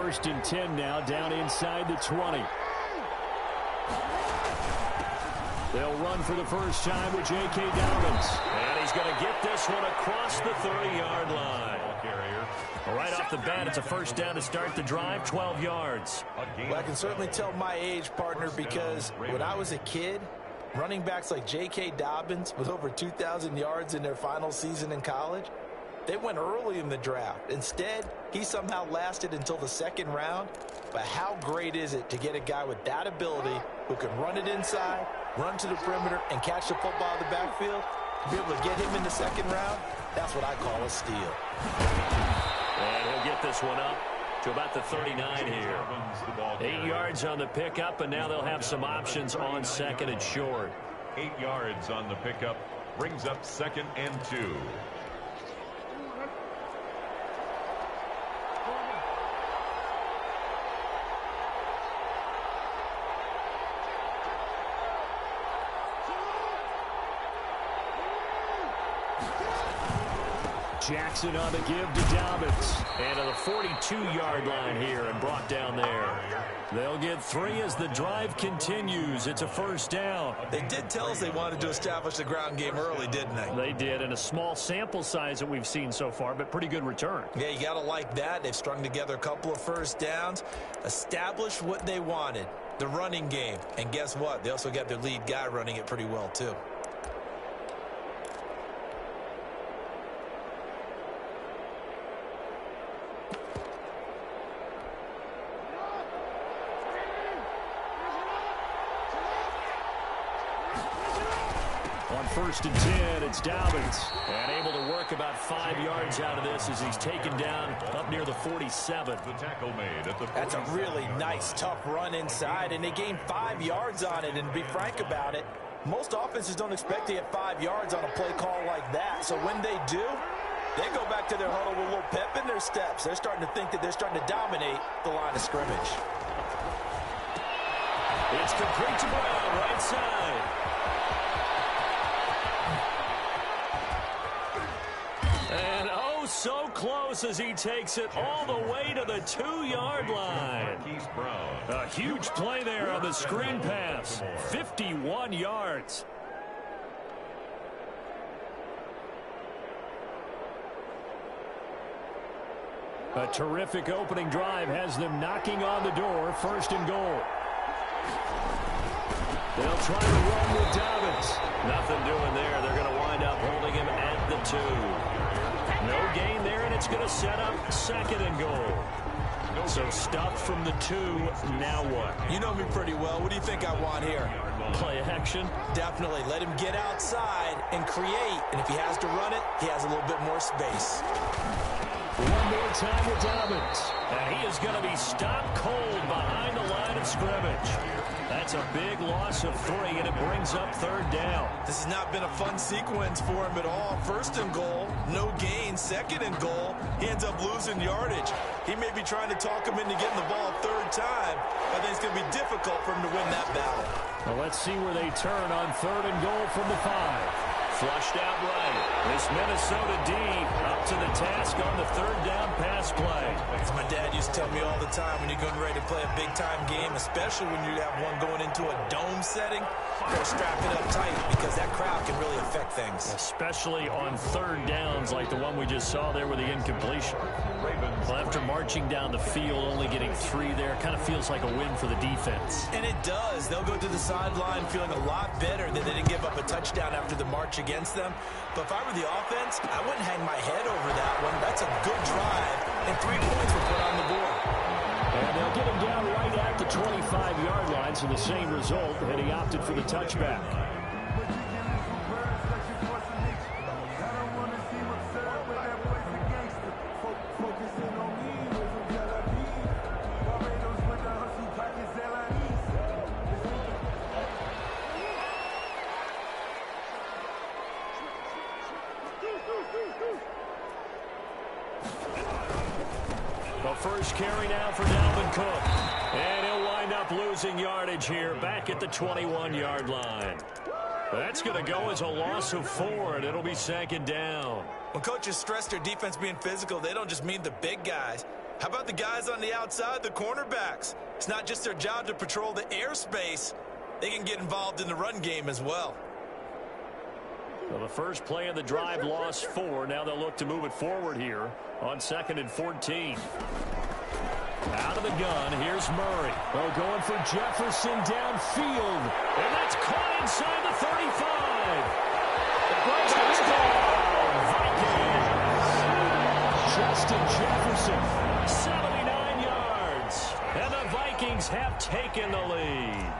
First and 10 now, down inside the 20. They'll run for the first time with J.K. Dobbins. And he's going to get this one across the 30-yard line. Right off the bat, it's a first down to start the drive, 12 yards. Well, I can certainly tell my age, partner, because when I was a kid, running backs like J.K. Dobbins with over 2,000 yards in their final season in college, they went early in the draft. Instead, he somehow lasted until the second round. But how great is it to get a guy with that ability who can run it inside, run to the perimeter, and catch the football in the backfield? To be able to get him in the second round, that's what I call a steal. And he'll get this one up to about the 39 here. 8 yards on the pickup, and now they'll have some options on second and short. 8 yards on the pickup brings up 2nd and 2. Jackson on the give to Dobbins. And to the 42-yard line here and brought down there. They'll get 3 as the drive continues. It's a first down. They did tell us they wanted to establish the ground game early, didn't they? They did, and a small sample size that we've seen so far, but pretty good return. Yeah, you got to like that. They've strung together a couple of first downs, established what they wanted, the running game. And guess what? They also got their lead guy running it pretty well, too. First and 10, it's Dobbins. And able to work about 5 yards out of this as he's taken down up near the 47. The tackle made at the 47. That's a really nice, tough run inside, and they gained 5 yards on it. And to be frank about it, most offenses don't expect to get 5 yards on a play call like that. So when they do, they go back to their huddle with a little pep in their steps. They're starting to think that they're starting to dominate the line of scrimmage. It's complete to Brown, right side. And oh, so close as he takes it all the way to the 2-yard line. A huge play there on the screen pass. 51 yards. A terrific opening drive has them knocking on the door. First and goal. They'll try to run with Dobbins. Nothing doing there. They're going to wind up holding him at the 2. No gain there, and it's going to set up 2nd and goal. So stuffed from the 2. Now what? You know me pretty well. What do you think I want here? Play action? Definitely. Let him get outside and create. And if he has to run it, he has a little bit more space. One more time with Dobbins. And he is going to be stopped cold behind the line of scrimmage. That's a big loss of 3, and it brings up 3rd down. This has not been a fun sequence for him at all. 1st and goal, no gain. 2nd and goal, he ends up losing yardage. He may be trying to talk him into getting the ball 3rd time. I think it's going to be difficult for him to win that battle. Well, let's see where they turn on 3rd and goal from the 5. Flushed out right. This Minnesota D up to the task on the 3rd down pass play. As my dad used to tell me all the time, when you're getting ready to play a big-time game, especially when you have one going into a dome setting, you got to strap it up tight because that crowd can really affect things. Especially on 3rd downs like the one we just saw there with the incompletion. Well, after marching down the field, only getting 3 there, kind of feels like a win for the defense. And it does. They'll go to the sideline feeling a lot better that they didn't give up a touchdown after the march against them. But if I were the offense, I wouldn't hang my head over that one. That's a good drive, and 3 points were put on the board. And they'll get him down right at the 25-yard line, so the same result, and he opted for the touchback. The first carry now for Dalvin Cook. And he'll wind up losing yardage here back at the 21-yard line. That's going to go as a loss of 4, and it'll be 2nd down. When coaches stress their defense being physical, they don't just mean the big guys. How about the guys on the outside, the cornerbacks? It's not just their job to patrol the airspace. They can get involved in the run game as well. Well, the first play of the drive lost 4. Now they'll look to move it forward here on 2nd and 14. Out of the gun, here's Murray. Oh, going for Jefferson downfield. And that's caught inside the 35. Touchdown, Justin Jefferson, 79 yards. And the Vikings have taken the lead.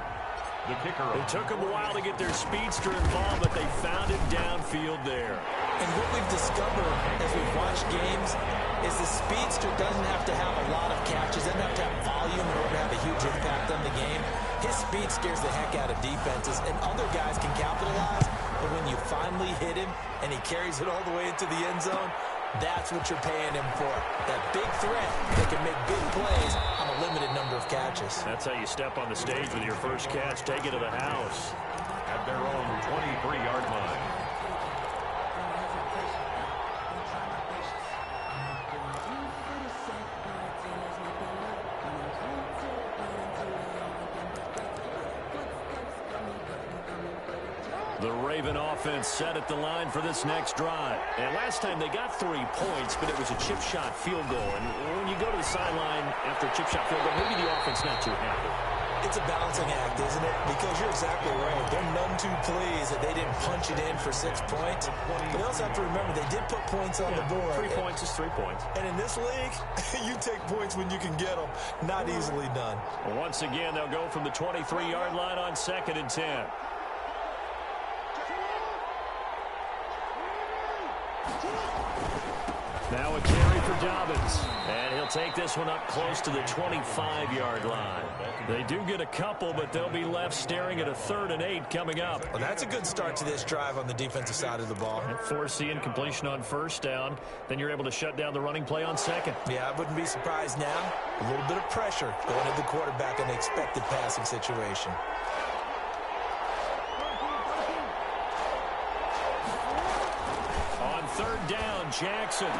The kicker. It took them a while to get their speedster involved, but they found him downfield there. And what we've discovered as we've watched games is the speedster doesn't have to have a lot of catches, doesn't have to have volume in order to have a huge impact on the game. His speed scares the heck out of defenses, and other guys can capitalize, but when you finally hit him and he carries it all the way into the end zone, that's what you're paying him for. That big threat that can make big plays on a limited number of catches. That's how you step on the stage with your first catch. Take it to the house. At their own 23-yard line. The Raven offense set at the line for this next drive. And last time they got 3 points, but it was a chip shot field goal. And when you go to the sideline after a chip shot field goal, maybe the offense not too happy. It's a balancing act, isn't it? Because you're exactly right. They're none too pleased that they didn't punch it in for 6 points. But they also have to remember they did put points on the board. 3 points is 3 points. And in this league, you take points when you can get them. Not easily done. Once again, they'll go from the 23-yard line on 2nd and 10. Now a carry for Dobbins. And he'll take this one up close to the 25-yard line. They do get a couple, but they'll be left staring at a 3rd and 8 coming up. Well, that's a good start to this drive on the defensive side of the ball. Forcing completion on 1st down. Then you're able to shut down the running play on 2nd. Yeah, I wouldn't be surprised now. A little bit of pressure going at the quarterback in the expected passing situation. On 3rd down, Jackson.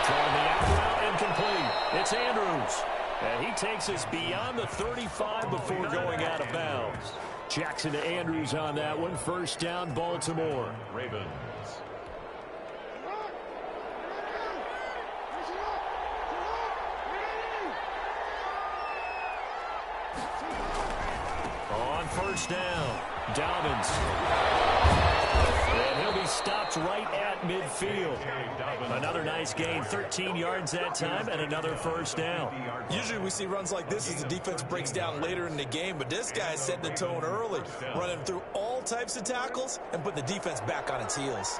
Throwing the out and complete. It's Andrews. And he takes us beyond the 35 before going out of bounds. Jackson to Andrews on that one. 1st down, Baltimore. Ravens. On 1st down, Dobbins. And he'll be stopped right at midfield. Another nice gain, 13 yards that time, and another 1st down. Usually we see runs like this as the defense breaks down later in the game, but this guy's setting the tone early, running through all types of tackles and putting the defense back on its heels.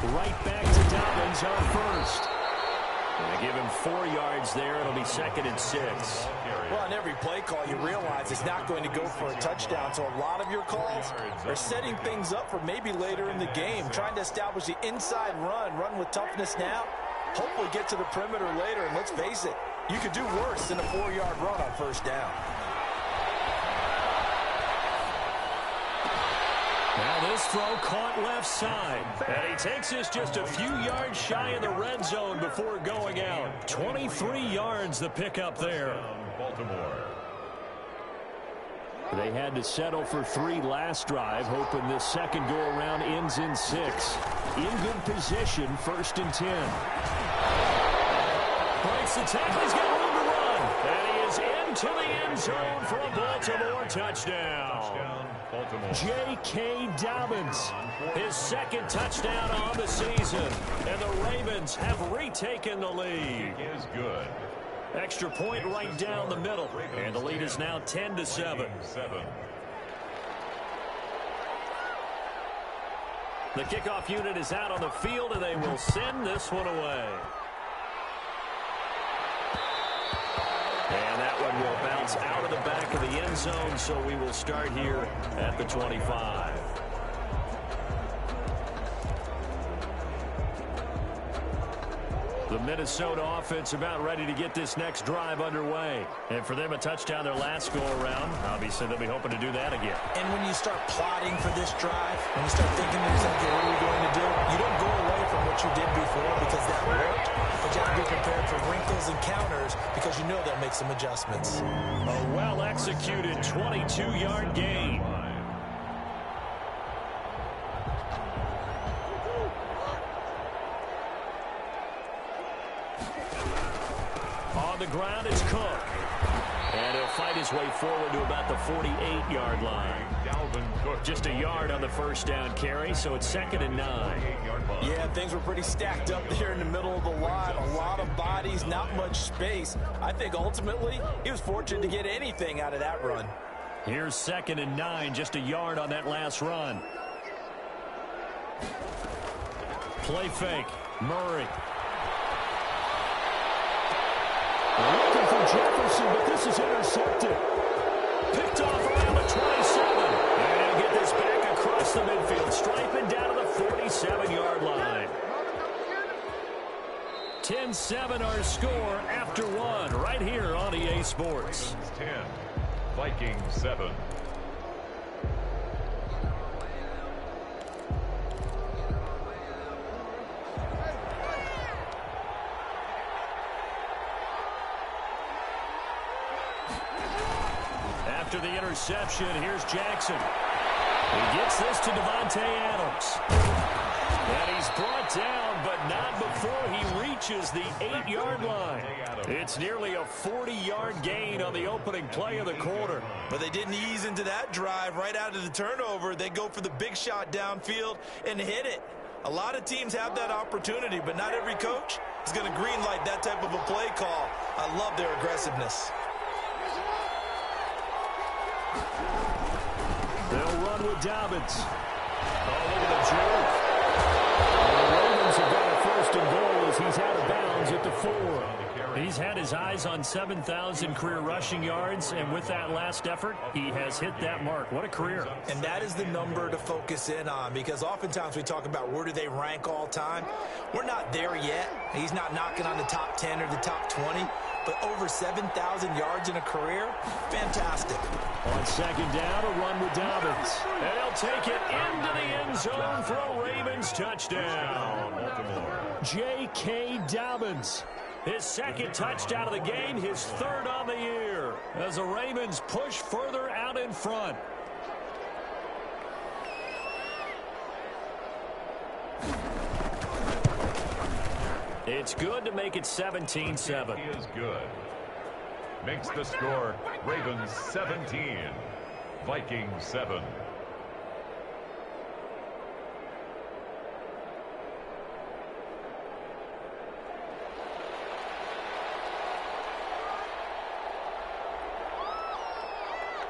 Right back to Dobbins on 1st. And they give him 4 yards there. It'll be 2nd and 6. Well, on every play call, you realize it's not going to go for a touchdown, so a lot of your calls are setting things up for maybe later in the game, trying to establish the inside run with toughness now, hopefully get to the perimeter later, and let's face it, you could do worse than a 4-yard run on 1st down. Now this throw caught left side. And he takes us just a few yards shy of the red zone before going out. 23 yards the pickup there. Baltimore. They had to settle for 3 last drive, hoping this second go-around ends in 6. In good position, 1st and 10. Breaks the tackle, he's got room to run. And he is into the end zone for a Baltimore touchdown. J.K. Dobbins, his 2nd touchdown on the season. And the Ravens have retaken the lead. Is good. Extra point right down the middle. And the lead is now 10-7. The kickoff unit is out on the field, and they will send this one away. And that one will bounce out of the back of the end zone, so we will start here at the 25. The Minnesota offense about ready to get this next drive underway. And for them, a touchdown their last go-around. Obviously, they'll be hoping to do that again. And when you start plotting for this drive, when you start thinking to yourself, okay, what are we going to do? You don't go away from what you did before because that worked. But you have to be prepared for wrinkles and counters because you know they'll make some adjustments. A well-executed 22-yard gain. On the ground, it's Cook. And he'll fight his way forward to about the 48-yard line. Just a yard on the first down carry, so it's 2nd and 9. Yeah, things were pretty stacked up there in the middle of the line. A lot of bodies, not much space. I think ultimately he was fortunate to get anything out of that run. Here's 2nd and 9, just a yard on that last run. Play fake. Murray. Looking for Jefferson, but this is intercepted. Picked off around the 27. And he'll get this back across the midfield, striping down to the 47-yard line. 10-7 our score after one, right here on EA Sports. 10, Vikings 7. After the interception, here's Jackson. He gets this to Devontae Adams. And he's brought down, but not before he reaches the 8-yard line. It's nearly a 40-yard gain on the opening play of the quarter. But they didn't ease into that drive right out of the turnover. They go for the big shot downfield and hit it. A lot of teams have that opportunity, but not every coach is going to greenlight that type of a play call. I love their aggressiveness. They'll run with Dobbins. Oh, look at the juke. The Ravens have got a 1st and goal as he's out of bounds at the 4. He's had his eyes on 7,000 career rushing yards, and with that last effort, he has hit that mark. What a career. And that is the number to focus in on, because oftentimes we talk about where do they rank all time. We're not there yet. He's not knocking on the top 10 or the top 20, but over 7,000 yards in a career, fantastic. On 2nd down, a run with Dobbins. And he'll take it into the end zone for a Ravens touchdown. J.K. Dobbins. His 2nd touchdown of the game, his 3rd on the year, as the Ravens push further out in front. It's good to make it 17-7. He is good. Makes the score Ravens 17, Vikings 7.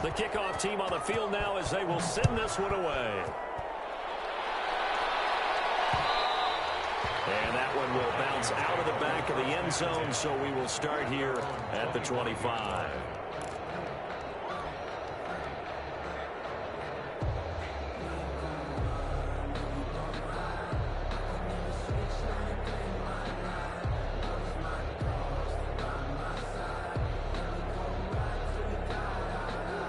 The kickoff team on the field now as they will send this one away. And that one will bounce out of the back of the end zone, so we will start here at the 25.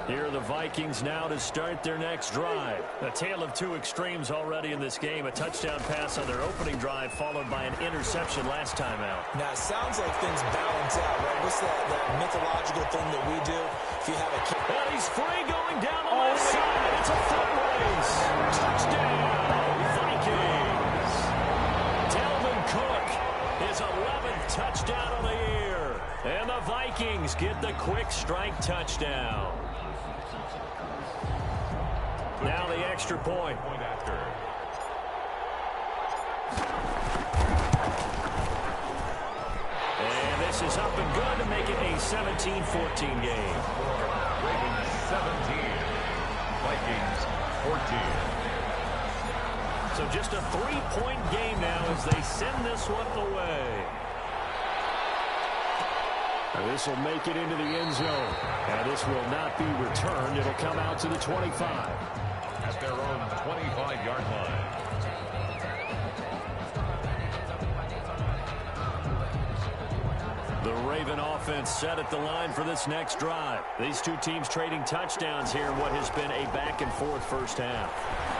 Here are the Vikings now to start their next drive. A tale of two extremes already in this game. A touchdown pass on their opening drive followed by an interception last time out. Now, it sounds like things balance out, right? What's that mythological thing that we do? If you have a kick. And he's free going down the left side. It's a foot race. Touchdown, Vikings. Dalvin Cook, his 11th touchdown of the year. And the Vikings get the quick strike touchdown. Now the extra point. And this is up and good to make it a 17-14 game. Ravens 17, Vikings 14. So just a 3-point game now as they send this one away. And this will make it into the end zone. And this will not be returned. It'll come out to the 25. At their own 25-yard line. The Raven offense set at the line for this next drive. These two teams trading touchdowns here in what has been a back-and-forth first half.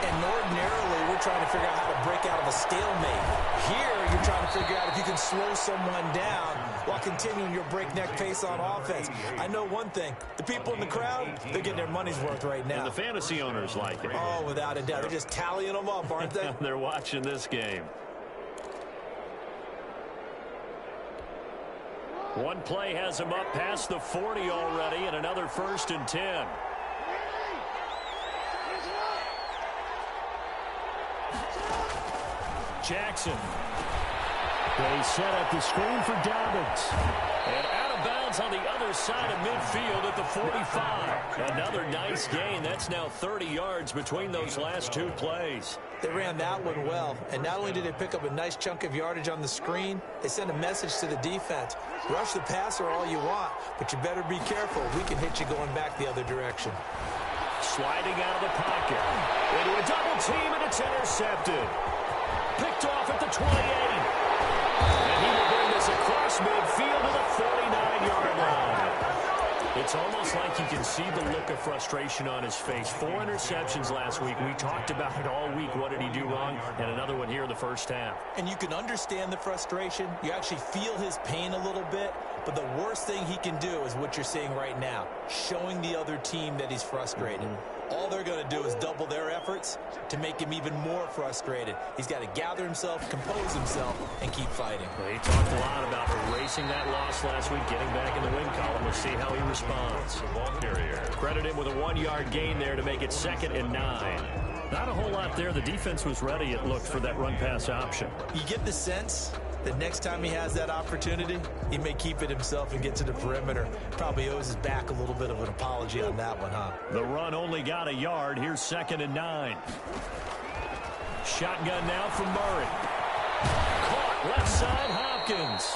And ordinarily, we're trying to figure out how to break out of a stalemate. Here, you're trying to figure out if you can slow someone down while continuing your breakneck pace on offense. I know one thing. The people in the crowd, they're getting their money's worth right now. And the fantasy owners like it. Oh, without a doubt. They're just tallying them up, aren't they? They're watching this game. One play has him up past the 40 already, and another 1st and 10. Jackson. They set up the screen for Dobbins. And out of bounds on the other side of midfield at the 45. Another nice gain. That's now 30 yards between those last two plays. They ran that one well, and not only did they pick up a nice chunk of yardage on the screen, they sent a message to the defense. Rush the passer all you want, but you better be careful. We can hit you going back the other direction. Sliding out of the pocket. Into a double team, and it's intercepted. Picked off at the 28. And he will bring this across midfield to the 49-yard line. It's almost like you can see the look of frustration on his face. 4 interceptions last week. We talked about it all week. What did he do wrong? And another one here in the first half. And you can understand the frustration. You actually feel his pain a little bit. But the worst thing he can do is what you're seeing right now, showing the other team that he's frustrated. All they're going to do is double their efforts to make him even more frustrated. He's got to gather himself, compose himself, and keep fighting. Well, he talked a lot about erasing that loss last week, getting back in the win column. We'll see how he responds. Credit him with a 1-yard gain there to make it 2nd and 9. Not a whole lot there. The defense was ready, it looked, for that run-pass option. You get the sense that next time he has that opportunity, he may keep it himself and get to the perimeter. Probably owes his back a little bit of an apology on that one, huh? The run only got a yard. Here's 2nd and 9. Shotgun now from Murray. Caught left side, Hopkins.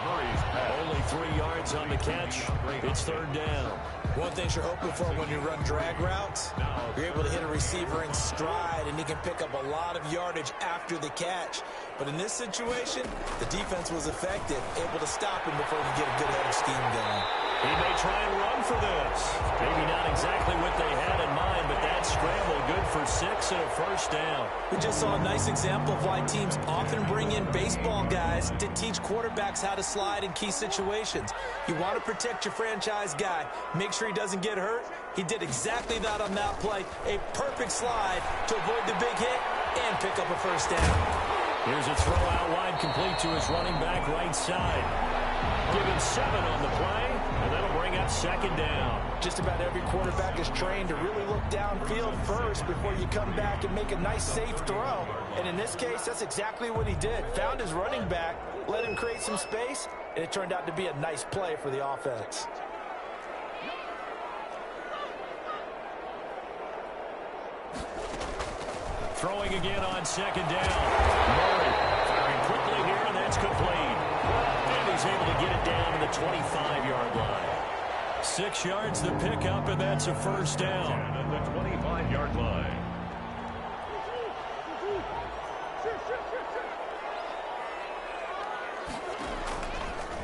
Murray's pass. Only 3 yards on the catch. It's 3rd down. One thing you're hoping for when you run drag routes, you're able to hit a receiver in stride, and he can pick up a lot of yardage after the catch. But in this situation, the defense was effective, able to stop him before he could get a good head of steam going. He may try and run for this. Maybe not exactly what they had in mind, but that scramble good for 6 and a 1st down. We just saw a nice example of why teams often bring in baseball guys to teach quarterbacks how to slide in key situations. You want to protect your franchise guy. Make sure he doesn't get hurt. He did exactly that on that play. A perfect slide to avoid the big hit and pick up a 1st down. Here's a throw out wide, complete to his running back right side. Give him 7 on the play, and that'll bring up 2nd down. Just about every quarterback is trained to really look downfield first before you come back and make a nice, safe throw. And in this case, that's exactly what he did. Found his running back, let him create some space, and it turned out to be a nice play for the offense. Throwing again on 2nd down. Murray firing quickly here, and that's complete. And he's able to get it down to the 25-yard line. 6 yards the pickup, and that's a 1st down. And at the 25-yard line.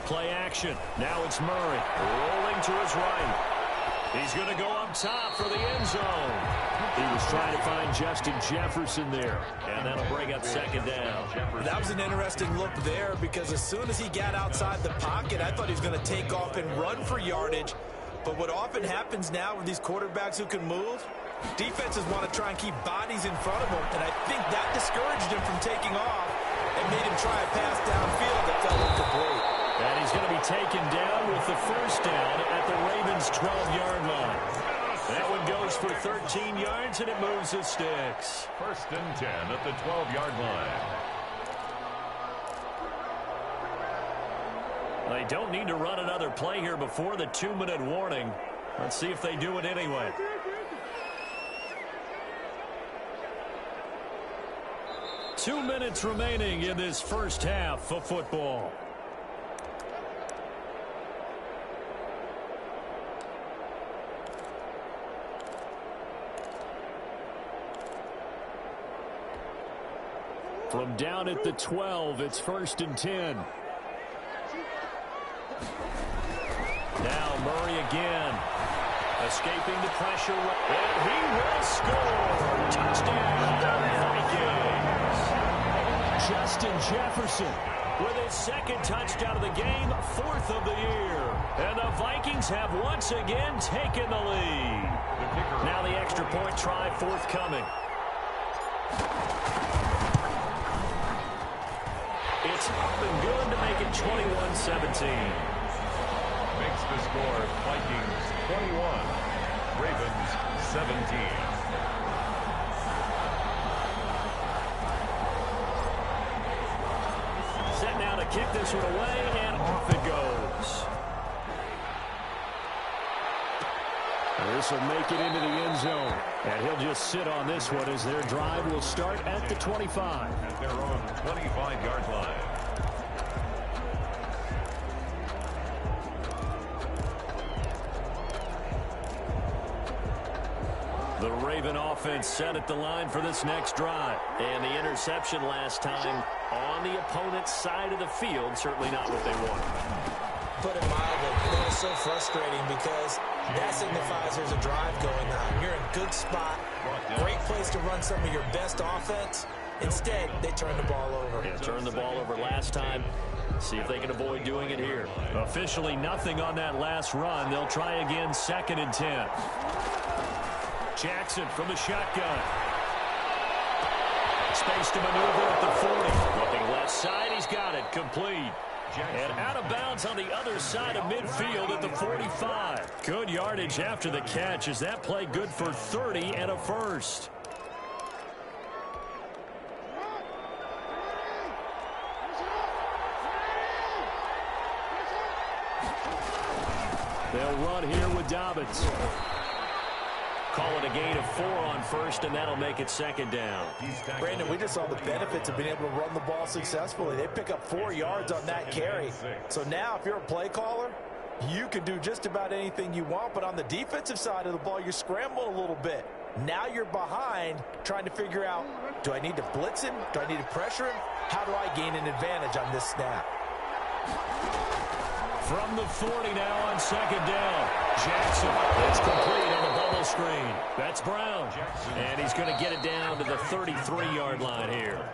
Play action. Now it's Murray rolling to his right. He's going to go up top for the end zone. He was trying to find Justin Jefferson there, and that'll bring up 2nd down. That was an interesting look there because as soon as he got outside the pocket, I thought he was going to take off and run for yardage. But what often happens now with these quarterbacks who can move, defenses want to try and keep bodies in front of them, and I think that discouraged him from taking off and made him try a pass downfield that fell incomplete. And he's going to be taken down with the 1st down at the Ravens' 12-yard line. That one goes for 13 yards, and it moves the sticks. 1st and 10 at the 12-yard line. They don't need to run another play here before the 2-minute warning. Let's see if they do it anyway. Two minutes remaining in this first half of football. From down at the 12, it's 1st and 10. Now Murray again. Escaping the pressure. And he will score. Touchdown, Vikings. Justin Jefferson with his second touchdown of the game, 4th of the year. And the Vikings have once again taken the lead. Now the extra point try forthcoming. It's up and good to make it 21-17. Makes the score Vikings 21, Ravens 17. Set now to kick this one away, and off it goes. This will make it into the end zone. And he'll just sit on this one as their drive will start at the 25. At their own 25-yard line. The Raven offense set at the line for this next drive. And the interception last time on the opponent's side of the field, certainly not what they wanted. Put it mildly, that is so frustrating because that signifies there's a drive going on. You're in a good spot, great place to run some of your best offense. Instead, they turn the ball over. Yeah, turned the ball over last time. See if they can avoid doing it here. Officially nothing on that last run. They'll try again, 2nd and 10. Jackson from the shotgun. Space to maneuver at the 40. Looking left side, he's got it. Complete. And out of bounds on the other side of midfield at the 45. Good yardage after the catch. Is that play good for 30 and a first? They'll run here with Dobbins. Call it a gain of 4 on first, and that'll make it 2nd down. Brandon, we just saw the benefits of being able to run the ball successfully. They pick up 4 yards on that carry. So now if you're a play caller, you can do just about anything you want. But on the defensive side of the ball, you're scrambling a little bit. Now you're behind trying to figure out, do I need to blitz him? Do I need to pressure him? How do I gain an advantage on this snap? From the 40 now on 2nd down. Jackson, it's complete on the bubble screen. That's Brown. And he's going to get it down to the 33-yard line here.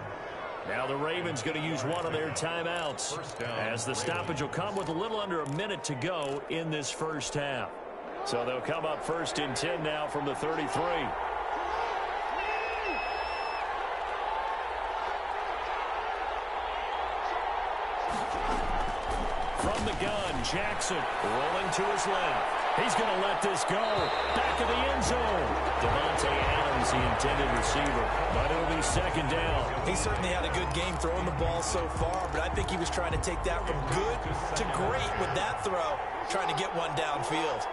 Now the Ravens going to use one of their timeouts as the stoppage will come with a little under a minute to go in this first half. So they'll come up 1st and 10 now from the 33. From the gun, Jackson rolling to his left. He's going to let this go. Back of the end zone. Devontae Adams, the intended receiver. But it'll be 2nd down. He certainly had a good game throwing the ball so far, but I think he was trying to take that from good to great with that throw, trying to get one downfield.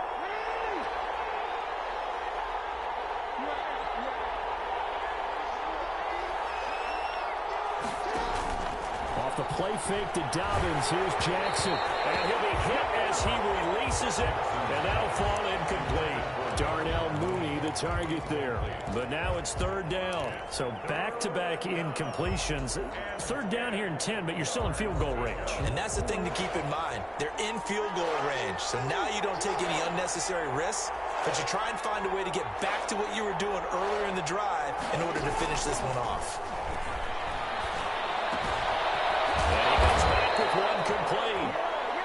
Off the play fake to Dobbins. Here's Jackson. And he'll be hit as he releases it. And that'll fall incomplete. Darnell Mooney, the target there. But now it's 3rd down. So back-to-back incompletions. 3rd down here in 10, but you're still in field goal range. And that's the thing to keep in mind. They're in field goal range. So now you don't take any unnecessary risks, but you try and find a way to get back to what you were doing earlier in the drive in order to finish this one off. One complete.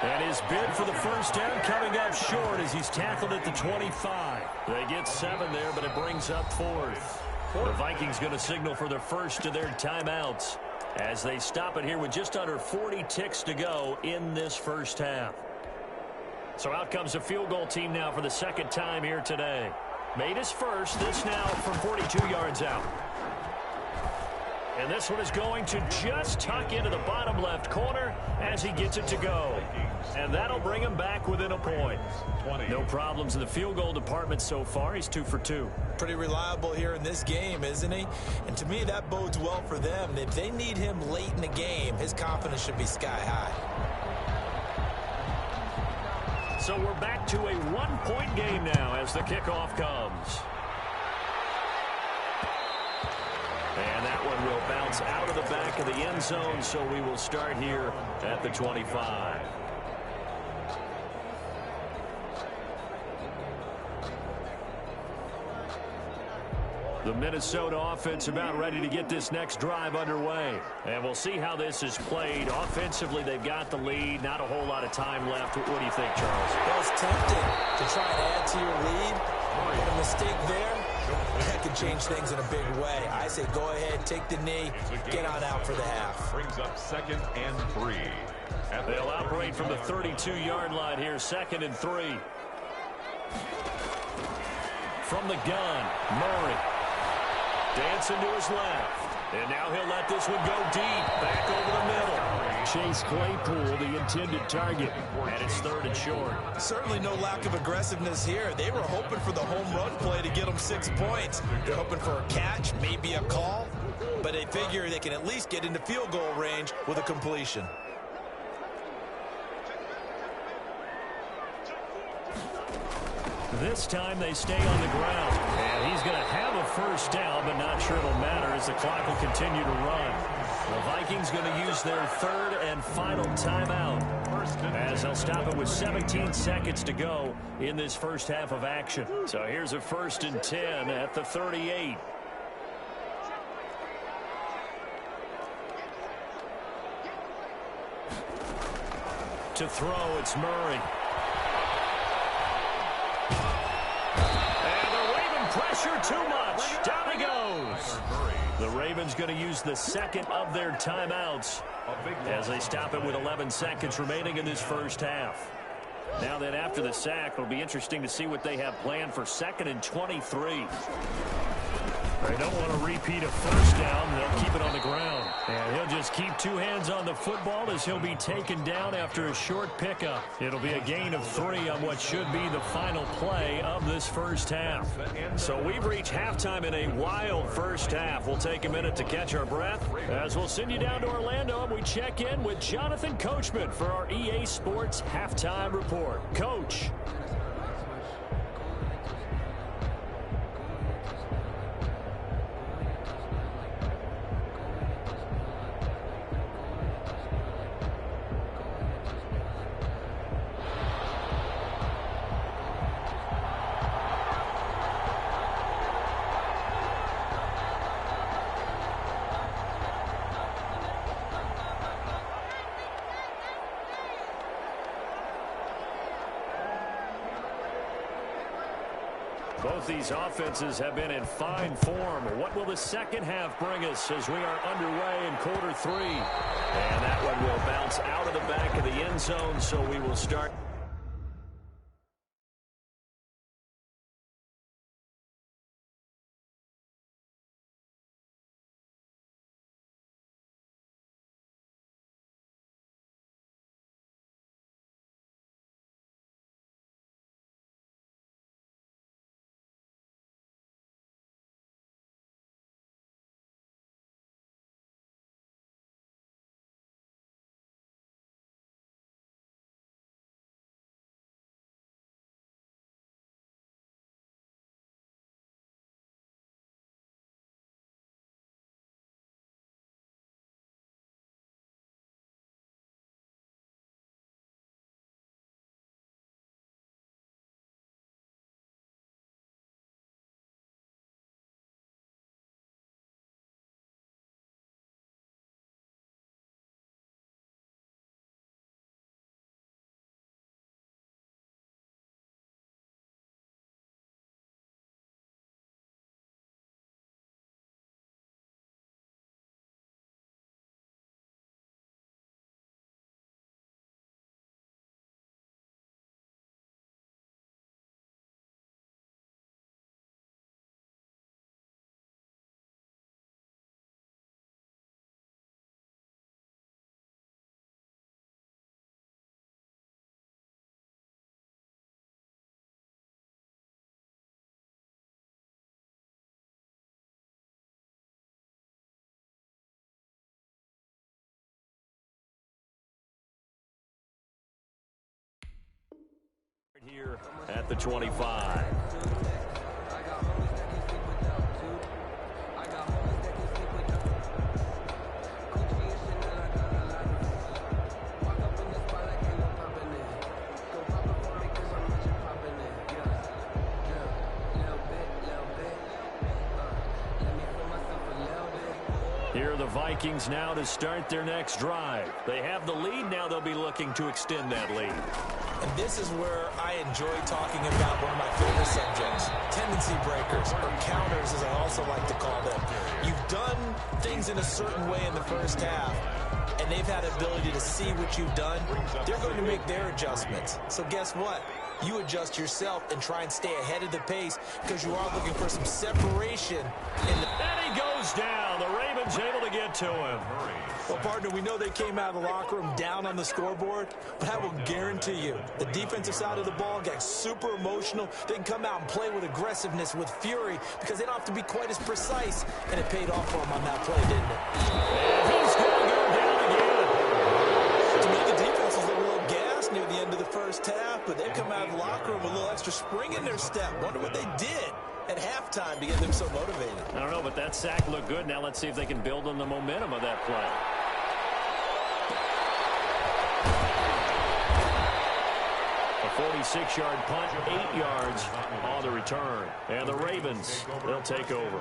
And his bid for the first down coming up short as he's tackled at the 25. They get 7 there, but it brings up 4th. The Vikings going to signal for their first of their timeouts as they stop it here with just under 40 ticks to go in this first half. So out comes the field goal team now for the 2nd time here today. Made his first, this now from 42 yards out. And this one is going to just tuck into the bottom left corner as he gets it to go. And that'll bring him back within a point. No problems in the field goal department so far. He's 2 for 2. Pretty reliable here in this game, isn't he? And to me, that bodes well for them. If they need him late in the game, his confidence should be sky high. So we're back to a 1-point game now as the kickoff comes. And that one will bounce out of the back of the end zone, so we will start here at the 25. The Minnesota offense about ready to get this next drive underway. And we'll see how this is played. Offensively, they've got the lead. Not a whole lot of time left. What do you think, Charles? Well, it's tempting to try and add to your lead. But a mistake there, that could change things in a big way. I say go ahead, take the knee, get on out for the half. Brings up 2nd and 3. They'll operate from the 32-yard line here, 2nd and 3. From the gun, Murray. Dancing to his left. And now he'll let this one go deep. Back over the middle. Chase Claypool, the intended target. And it's 3rd and short. Certainly no lack of aggressiveness here. They were hoping for the home run play to get them 6 points. They're hoping for a catch, maybe a call. But they figure they can at least get into field goal range with a completion. This time they stay on the ground. And he's going to have a first down, but not sure it'll matter as the clock will continue to run. The Vikings going to use their 3rd and final timeout as they'll stop it with 17 seconds to go in this first half of action. So here's a 1st and 10 at the 38. To throw, it's Murray. Pressure too much. Down he goes. The Ravens going to use the 2nd of their timeouts as they stop it with 11 seconds remaining in this first half. Now then, after the sack, it'll be interesting to see what they have planned for 2nd and 23. They don't want to repeat a first down. They'll keep it on the ground. And he'll just keep 2 hands on the football as he'll be taken down after a short pickup. It'll be a gain of 3 on what should be the final play of this first half. So we've reached halftime in a wild first half. We'll take a minute to catch our breath as we'll send you down to Orlando and we check in with Jonathan Coachman for our EA Sports Halftime Report. Coach. Both these offenses have been in fine form. What will the second half bring us as we are underway in quarter 3? And that one will bounce out of the back of the end zone, so we will start. Here at the 25. Vikings now to start their next drive. They have the lead. Now they'll be looking to extend that lead. And this is where I enjoy talking about one of my favorite subjects, tendency breakers, or counters as I also like to call them. You've done things in a certain way in the first half, and they've had the ability to see what you've done. They're going to make their adjustments. So guess what? You adjust yourself and try and stay ahead of the pace because you are looking for some separation. And he goes down. The Ravens able to get to him. Well, partner, we know they came out of the locker room down on the scoreboard, but I will guarantee you the defensive side of the ball got super emotional. They can come out and play with aggressiveness, with fury, because they don't have to be quite as precise, and it paid off for them on that play, didn't it? And he's going to go down again. To me, the defense was a little gassed near the end of the first half, but they've come out of the locker room with a little extra spring in their step. Wonder what they did at halftime to get them so motivated. I don't know, but that sack looked good. Now let's see if they can build on the momentum of that play. A 46-yard punt, 8 yards on the return. And the Ravens, they'll take over.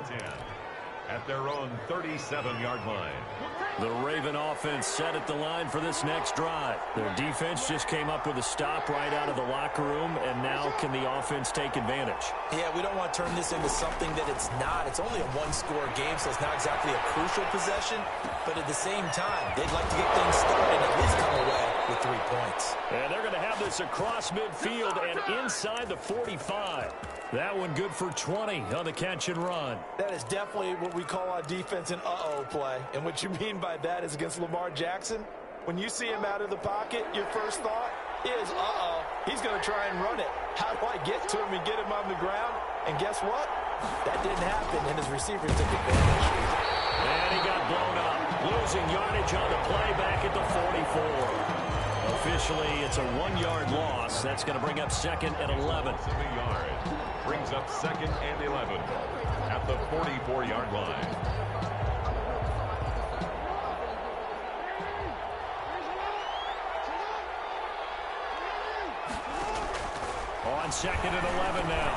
At their own 37-yard line. The Raven offense set at the line for this next drive. Their defense just came up with a stop right out of the locker room, and now can the offense take advantage? Yeah, we don't want to turn this into something that it's not. It's only a one-score game, so it's not exactly a crucial possession. But at the same time, they'd like to get things started and at least come away with 3 points. And they're going to have this across midfield and inside the 45. That one good for 20 on the catch and run. That is definitely what we call on defense an uh-oh play. And what you mean by that is against Lamar Jackson, when you see him out of the pocket, your first thought is, uh-oh, he's going to try and run it. How do I get to him and get him on the ground? And guess what? That didn't happen, and his receivers took advantage. And he got blown up, losing yardage on the play back at the 44. Officially, it's a 1-yard loss. That's going to bring up 2nd and 11. 7 yards. Brings up 2nd and 11 at the 44-yard line. On 2nd and 11 now.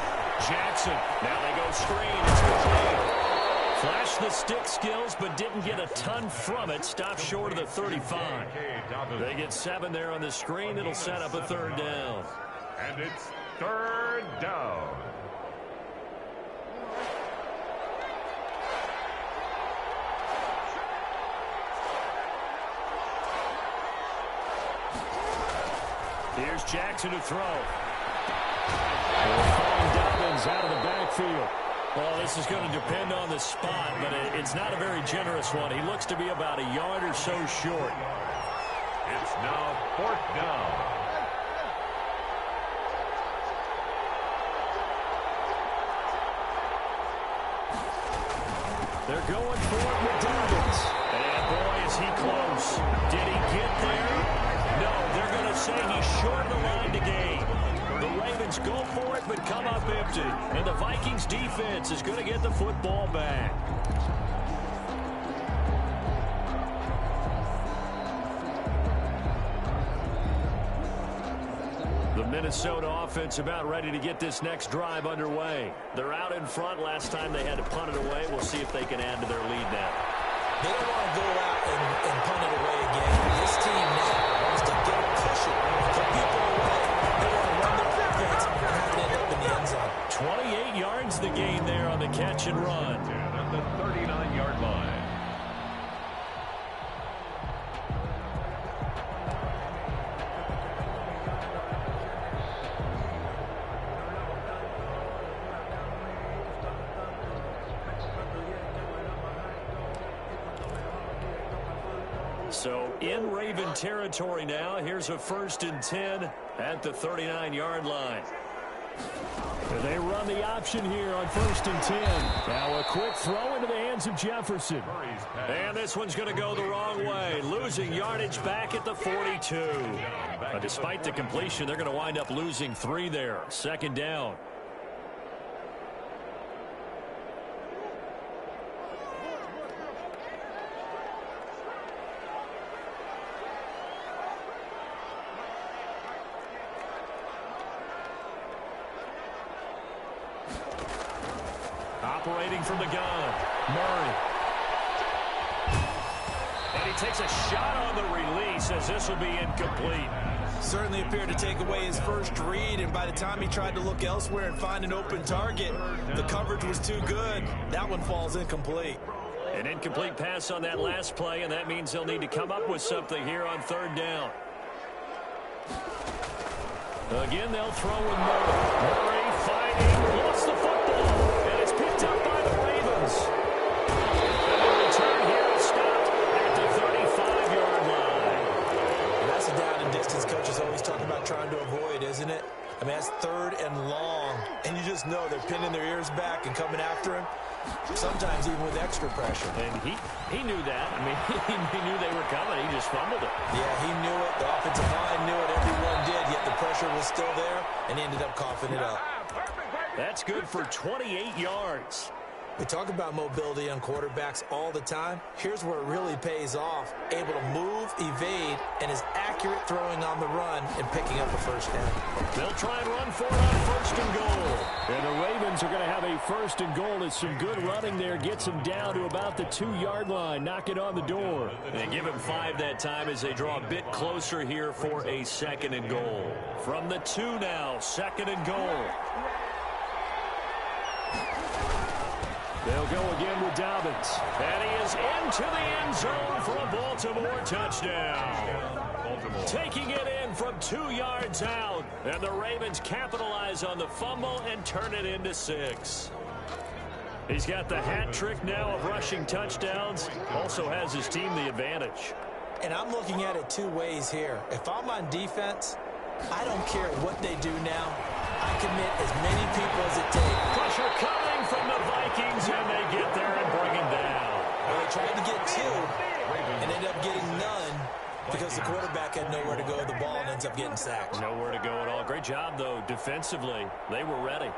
Jackson. Now they go screen. It's complete. Flashed the stick skills, but didn't get a ton from it. Stopped short of the 35. They get 7 there on the screen. It'll set up a 3rd down. And it's 3rd down. Here's Jackson to throw. Dobbins out of the backfield. Well, this is going to depend on the spot, but it's not a very generous one. He looks to be about a yard or so short. It's now 4th down. They're going for it with Dobbins. And boy, is he close. Did he get there? No, they're going to say he's short of the line to gain. The Ravens go for it, but come up empty. And the Vikings defense is going to get the football back. The Minnesota offense about ready to get this next drive underway. They're out in front. Last time they had to punt it away. We'll see if they can add to their lead now. They don't want to go out and punt it away again. This team now wants to get a cushion, put people away. They want to run their offense and have it end up in the end zone. 28 yards the gain there on the catch and run. And at the 39-yard line. So in Raven territory now. Here's a 1st and 10 at the 39-yard line. They run the option here on 1st and 10. Now a quick throw into the hands of Jefferson. And this one's going to go the wrong way. Losing yardage back at the 42. Despite the completion, they're going to wind up losing 3 there. 2nd down. Operating from the gun, Murray. takes a shot on the release as this will be incomplete. Certainly appeared to take away his first read, and by the time he tried to look elsewhere and find an open target, the coverage was too good. That one falls incomplete. An incomplete pass on that last play, and that means they'll need to come up with something here on third down. Again, they'll throw with Murray. Murray fighting, lost the football, and it's picked up by the Ravens. And the return here is stopped at the 35-yard line. And that's a down and distance coaches always talk about trying to avoid, isn't it? I mean, that's third and long, and you just know they're pinning their ears back and coming after him, sometimes even with extra pressure. And he knew that. I mean, he knew they were coming. He just fumbled it. Yeah, he knew it. The offensive line knew it. Everyone did, yet the pressure was still there, and he ended up coughing it up. That's good for 28 yards. We talk about mobility on quarterbacks all the time. Here's where it really pays off. Able to move, evade, and is accurate throwing on the run and picking up a first down. They'll try and run for it on first and goal. And the Ravens are going to have a first and goal. It's some good running there. Gets them down to about the 2-yard line. Knock it on the door. They give him 5 that time as they draw a bit closer here for a second and goal. From the 2 now, second and goal. They'll go again with Dobbins. And he is into the end zone for a Baltimore touchdown. Taking it in from 2 yards out. And the Ravens capitalize on the fumble and turn it into 6. He's got the hat trick now of rushing touchdowns. Also has his team the advantage. And I'm looking at it 2 ways here. If I'm on defense, I don't care what they do now. I commit as many people as it takes. Pressure coming from the Vikings, and they get there and bring him down. Well, they tried to get 2 and ended up getting none because the quarterback had nowhere to go with the ball and ends up getting sacked. Nowhere to go at all. Great job, though, defensively. They were ready.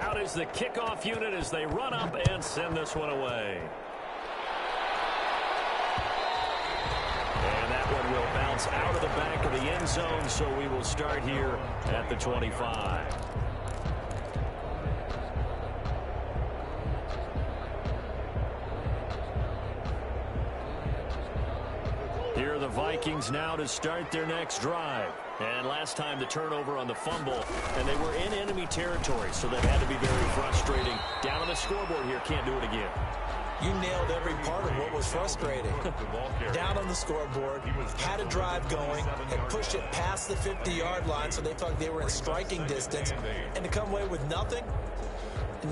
Out is the kickoff unit as they run up and send this one away. And that one will bounce out of the back of the end zone, so we will start here at the 25. Here are the Vikings now to start their next drive. And last time the turnover on the fumble, and they were in enemy territory, so that had to be very frustrating. Down on the scoreboard here, can't do it again. You nailed every part of what was frustrating. Down on the scoreboard, had a drive going, and pushed it past the 50-yard line so they thought they were in striking distance, and to come away with nothing,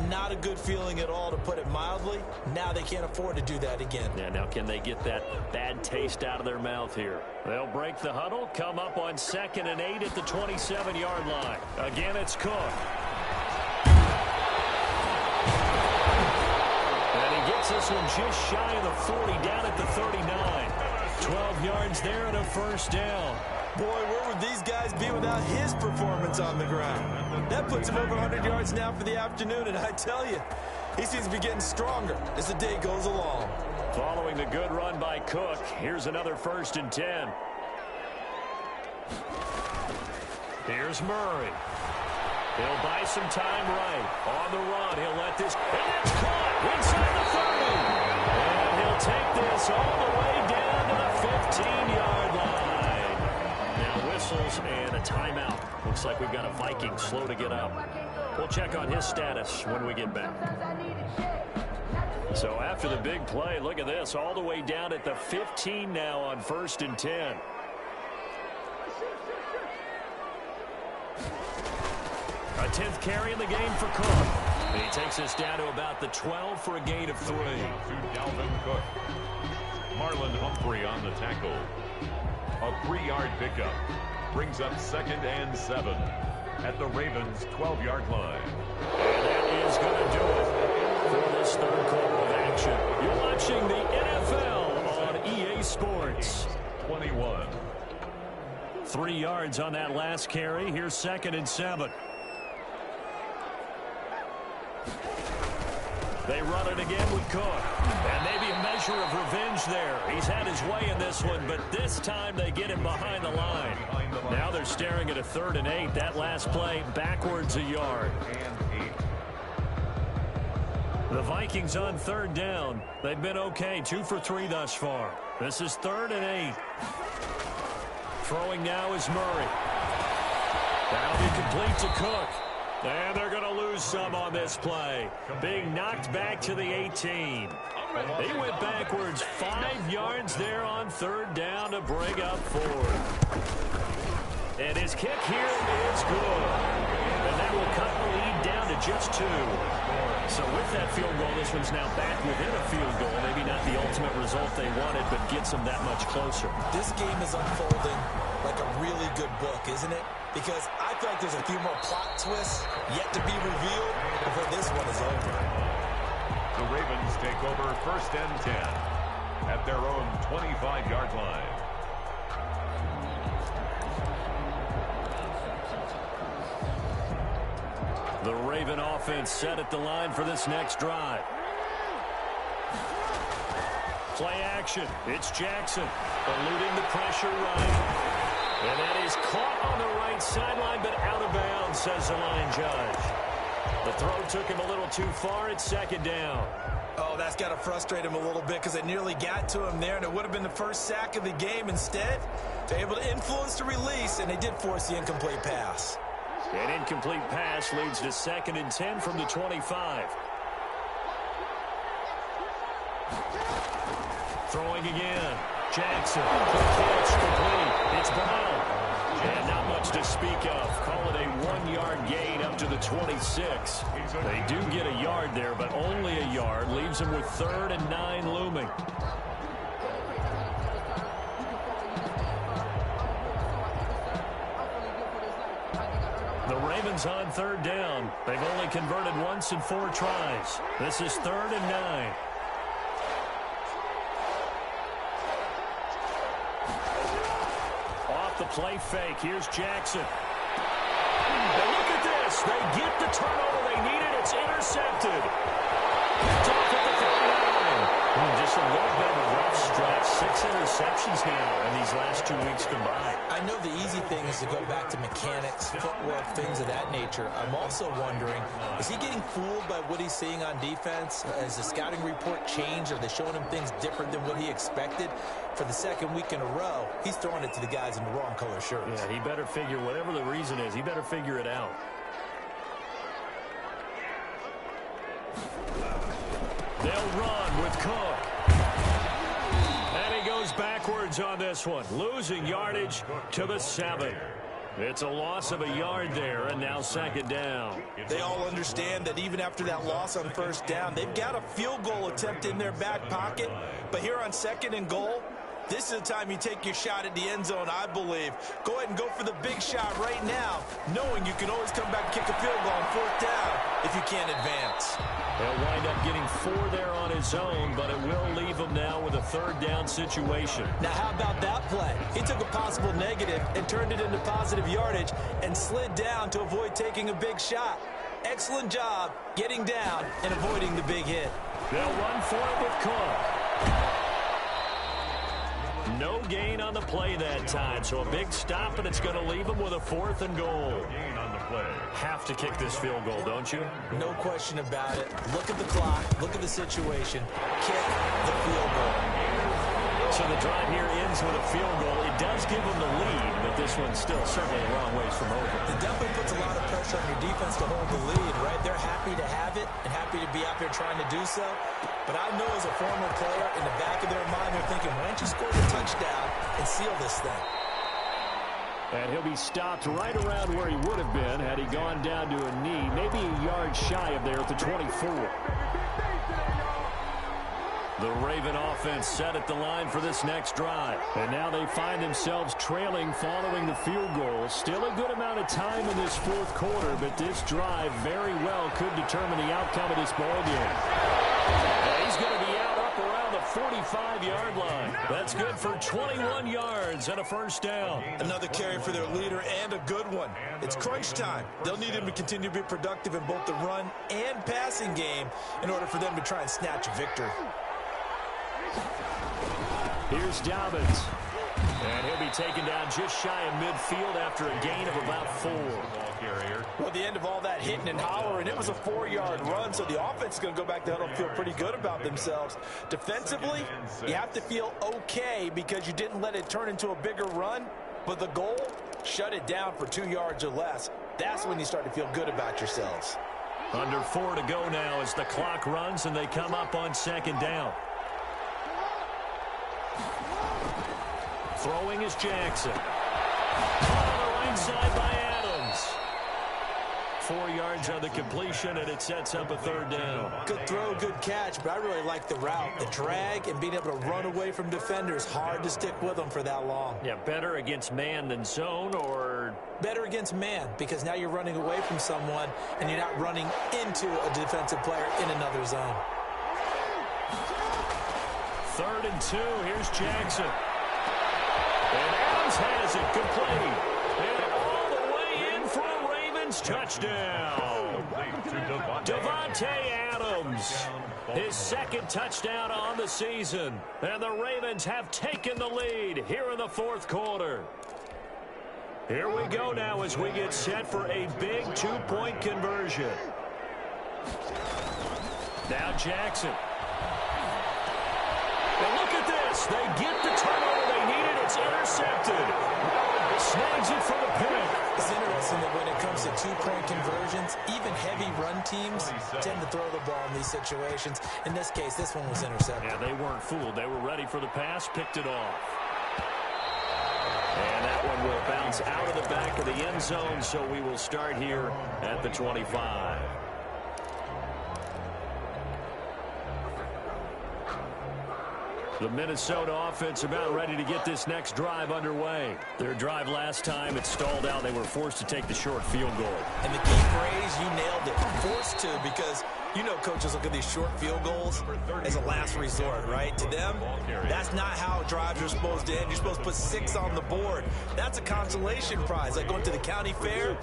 not a good feeling at all, to put it mildly. Now they can't afford to do that again. Yeah, now can they get that bad taste out of their mouth here? They'll break the huddle, come up on 2nd and 8 at the 27-yard line. Again, it's Cook. And he gets this one just shy of the 40, down at the 39. 12 yards there and a first down. Boy, where would these guys be without his performance on the ground? That puts him over 100 yards now for the afternoon, and I tell you, he seems to be getting stronger as the day goes along. Following the good run by Cook, here's another 1st and 10. Here's Murray. He'll buy some time right. On the run, he'll let this... And it's caught inside the 30. And he'll take this all the way down to the 15-yard line. Now whistles and a timeout. Looks like we've got a Viking slow to get up. We'll check on his status when we get back. So after the big play, look at this, all the way down at the 15 now on 1st and 10. A 10th carry in the game for Cook. And he takes us down to about the 12 for a gain of 3. To Dalvin Cook. Marlon Humphrey on the tackle. A 3-yard pickup. Brings up 2nd and 7 at the Ravens' 12-yard line. And that is going to do it for this third quarter of action. You're watching the NFL on EA Sports. 21. 3 yards on that last carry. Here's 2nd and 7. They run it again with Cook. And maybe a measure of revenge there. He's had his way in this one, but this time they get him behind the line. Now they're staring at a 3rd and 8. That last play backwards a yard. The Vikings on 3rd down. They've been okay, 2 for 3 thus far. This is 3rd and 8. Throwing now is Murray. That'll be complete to Cook. And they're going to lose some on this play. Being knocked back to the 18. They went backwards 5 yards there on 3rd down to bring up 4th. And his kick here is good. And that will cut the lead down to just 2. So with that field goal, this one's now back within a field goal. Maybe not the ultimate result they wanted, but gets them that much closer. This game is unfolding like a really good book, isn't it? Because I feel like there's a few more plot twists yet to be revealed before this one is over. The Ravens take over 1st and 10 at their own 25-yard line. The Raven offense set at the line for this next drive. Play action. It's Jackson eluding the pressure right. And that is caught on the right sideline, but out of bounds, says the line judge. The throw took him a little too far. It's 2nd down. Oh, that's got to frustrate him a little bit because it nearly got to him there, and it would have been the first sack of the game. Instead, they're able to influence the release, and they did force the incomplete pass. An incomplete pass leads to 2nd and 10 from the 25. Throwing again. Jackson. Quick catch, complete. It's Brown. And not much to speak of. Call it a 1-yard gain up to the 26. They do get a yard there, but only a yard. Leaves them with 3rd and 9 looming. The Ravens on 3rd down. They've only converted once in 4 tries. This is 3rd and 9. Off the play fake. Here's Jackson. And look at this. They get the turnover they needed. It's intercepted. Picked off at the 39. Just a little bit of a rough stretch. 6 interceptions now in these last 2 weeks combined. I know the easy thing is to go back to mechanics, footwork, things of that nature. I'm also wondering, is he getting fooled by what he's seeing on defense? Has the scouting report changed? Are they showing him things different than what he expected? For the 2nd week in a row, he's throwing it to the guys in the wrong color shirts. Yeah, he better figure, whatever the reason is, he better figure it out. They'll run with Cook. And he goes backwards on this one, losing yardage to the 7. It's a loss of a yard there, and now 2nd down. They all understand that even after that loss on 1st down, they've got a field goal attempt in their back pocket. But here on 2nd and goal, this is the time you take your shot at the end zone, I believe. Go ahead and go for the big shot right now, knowing you can always come back and kick a field goal on 4th down if you can't advance. He'll wind up getting 4 there on his own, but it will leave him now with a 3rd down situation. Now, how about that play? He took a possible negative and turned it into positive yardage and slid down to avoid taking a big shot. Excellent job getting down and avoiding the big hit. They'll run for it with Cook. No gain on the play that time, so a big stop, and it's going to leave him with a 4th and goal. Gain on the play. Have to kick this field goal, don't you? No question about it. Look at the clock. Look at the situation. Kick the field goal. So the drive here ends with a field goal. It does give them the lead, but this one's still certainly a long ways from over. It definitely puts a lot of pressure on your defense to hold the lead, right? They're happy to have it and happy to be out there trying to do so. But I know as a former player, in the back of their mind, they're thinking, why don't you score the touchdown and seal this thing? And he'll be stopped right around where he would have been had he gone down to a knee, maybe a yard shy of there at the 24. The Raven offense set at the line for this next drive. And now they find themselves trailing following the field goal. Still a good amount of time in this 4th quarter, but this drive very well could determine the outcome of this ballgame. He's going to be out up around the 45 25-yard line. That's good for 21 yards and a first down. Another carry for their leader and a good one. It's crunch time. They'll need him to continue to be productive in both the run and passing game in order for them to try and snatch a victory. Here's Dobbins. And he'll be taken down just shy of midfield after a gain of about 4. Well, at the end of all that hitting and hollering, it was a 4-yard run, so the offense is going to go back to huddle and feel pretty good about themselves. Defensively, you have to feel okay because you didn't let it turn into a bigger run, but the goal, shut it down for 2 yards or less. That's when you start to feel good about yourselves. Under 4 to go now as the clock runs and they come up on second down. Throwing is Jackson. On the right side by Adams. 4 yards on the completion, and it sets up a third down. Good throw, good catch, but I really like the route. The drag and being able to run away from defenders, hard to stick with them for that long. Yeah, better against man than zone, or? Better against man, because now you're running away from someone, and you're not running into a defensive player in another zone. 3rd and 2, here's Jackson. And Adams has it complete. And all the way in for a Ravens touchdown. Davante Adams. His 2nd touchdown on the season. And the Ravens have taken the lead here in the 4th quarter. Here we go now as we get set for a big 2-point conversion. Now Jackson. And look at this. They get the turnover they needed. It's intercepted. Snags it for the pick. It's interesting that when it comes to 2-point conversions, even heavy run teams tend to throw the ball in these situations. In this case, this one was intercepted. Yeah, they weren't fooled. They were ready for the pass, picked it off. And that one will bounce out of the back of the end zone, so we will start here at the 25. The Minnesota offense about ready to get this next drive underway. Their drive last time, it stalled out. They were forced to take the short field goal. And the key phrase, you nailed it, forced to, because you know coaches look at these short field goals as a last resort, right? To them, that's not how drives are supposed to end. You're supposed to put 6 on the board. That's a consolation prize. Like going to the county fair,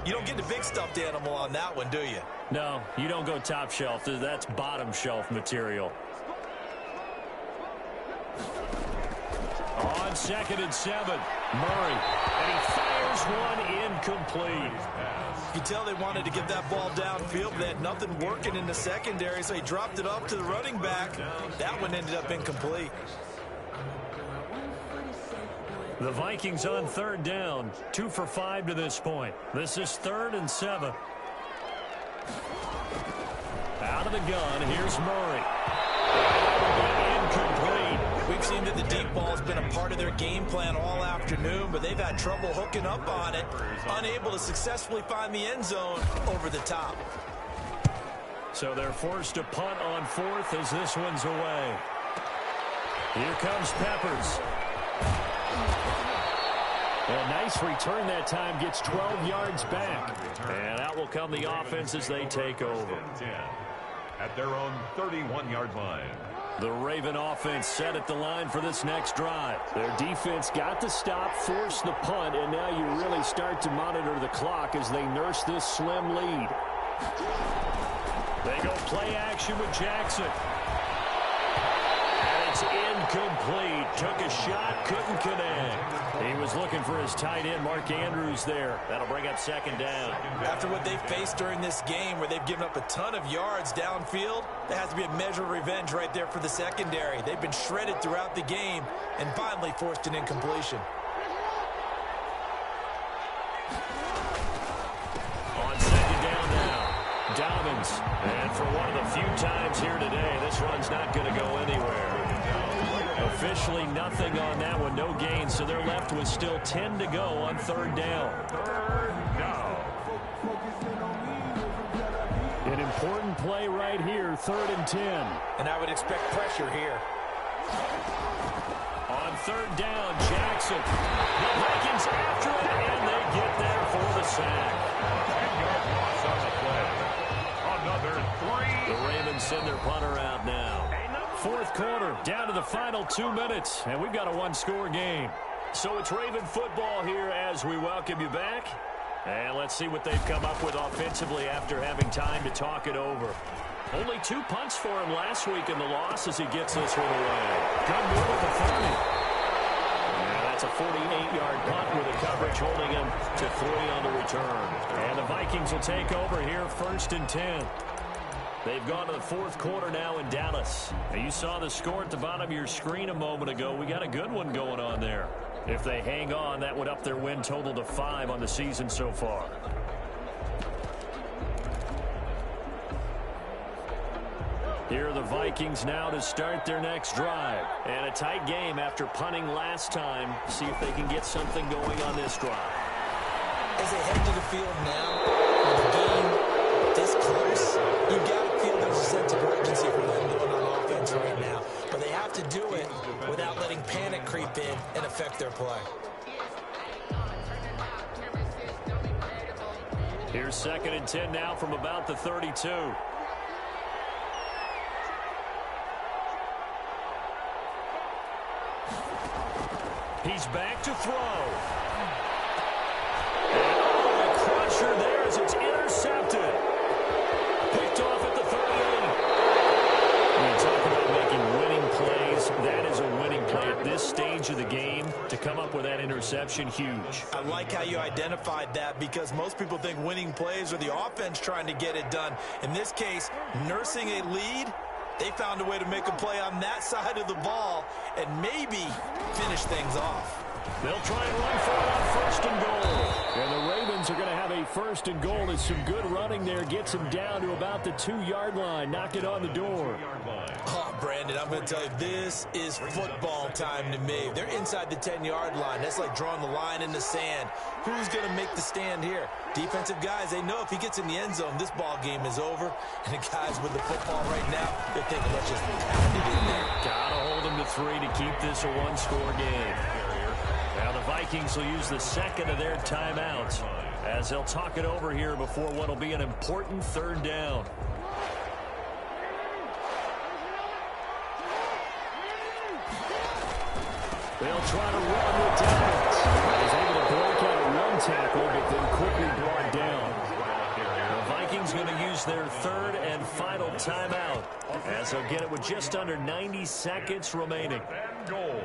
you don't get the big stuffed animal on that one, do you? No, you don't go top shelf. That's bottom shelf material. On 2nd and 7, Murray, and he fires one incomplete. You can tell they wanted to get that ball downfield. They had nothing working in the secondary, so he dropped it up to the running back. That one ended up incomplete. The Vikings on 3rd down, 2 for 5 to this point. This is 3rd and 7. Out of the gun, here's Murray. Incomplete. We've seen that the deep ball has been a part of their game plan all afternoon, but they've had trouble hooking up on it, unable to successfully find the end zone over the top. So they're forced to punt on 4th as this one's away. Here comes Peppers. A nice return that time, gets 12 yards back. And out will come the offense as they take over. At their own 31-yard line. The Raven offense set at the line for this next drive. Their defense got the stop, forced the punt, and now you really start to monitor the clock as they nurse this slim lead. They go play action with Jackson. And it's incomplete. Took a shot, couldn't connect. He was looking for his tight end, Mark Andrews, there. That'll bring up 2nd down. After what they've faced during this game where they've given up a ton of yards downfield, there has to be a measure of revenge right there for the secondary. They've been shredded throughout the game and finally forced an incompletion. On 2nd down now, Dobbins. And for one of the few times here today, this run's not going to go anywhere. Officially nothing on that one, no gain, so they're left with still 10 to go on 3rd down. An important play right here, 3rd and 10. And I would expect pressure here. On 3rd down, Jackson. The Vikings after it, and they get there for the sack. 10-yard loss on the play. Another 3. The Ravens send their punter out now. 4th quarter, down to the the final 2 minutes, and we've got a one-score game. So it's Raven football here as we welcome you back. And let's see what they've come up with offensively after having time to talk it over. Only 2 punts for him last week in the loss as he gets this one away. Good move at the 30. Yeah, that's a 48-yard punt with the coverage holding him to 3 on the return. And the Vikings will take over here 1st and 10. They've gone to the 4th quarter now in Dallas. Now, you saw the score at the bottom of your screen a moment ago. We got a good one going on there. If they hang on, that would up their win total to 5 on the season so far. Here are the Vikings now to start their next drive. And a tight game after punting last time. See if they can get something going on this drive. As they head to the field now, with the game this close, you've got to feel there's a sense of urgency for them going on offense right now. But they have to do it without letting panic creep in and affect their play. Here's 2nd and 10 now from about the 32. He's back to throw. And the crusher there as it's intercepted. Picked off at the 38. When you talk about making winning plays, that is a winning play at this stage of the game. To come up with that interception, huge. I like how you identified that because most people think winning plays are the offense trying to get it done. In this case, nursing a lead, they found a way to make a play on that side of the ball and maybe finish things off. They'll try and run for it on 1st and goal. And the Ravens are going to have a 1st and goal. It's some good running there. Gets them down to about the 2-yard line. Knock it on the door. Oh, Brandon, I'm going to tell you, this is football time to me. They're inside the 10-yard line. That's like drawing the line in the sand. Who's going to make the stand here? Defensive guys, they know if he gets in the end zone, this ball game is over. And the guys with the football right now, they're thinking, let's just pound it in there. Got to hold them to 3 to keep this a one-score game. Now the Vikings will use the 2nd of their timeouts as they'll talk it over here before what will be an important 3rd down. They'll try to run with Dallas. He's able to break out a run tackle, but then quickly brought down. The Vikings going to use their 3rd and final timeout as they'll get it with just under 90 seconds remaining. Goal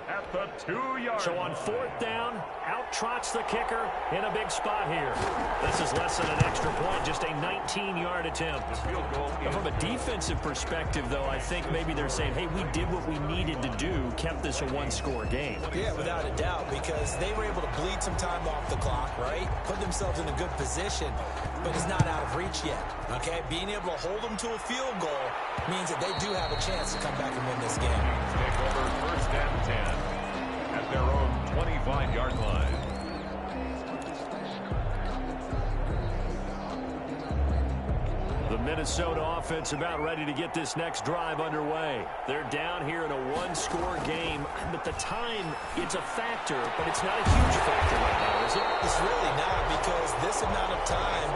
at the 2-yard. So on 4th down, out trots the kicker in a big spot here. This is less than an extra point, just a 19-yard attempt. And from a defensive perspective, though, I think maybe they're saying, hey, we did what we needed to do, kept this a one-score game. Yeah, without a doubt, because they were able to bleed some time off the clock, right? Put themselves in a good position, but it's not out of reach yet, okay? Being able to hold them to a field goal means that they do have a chance to come back and win this game. Take over 1st and 10 at their own 25-yard line. The Minnesota offense about ready to get this next drive underway. They're down here in a one-score game. At the time, it's a factor, but it's not a huge factor right now, is it? It's really not, because this amount of time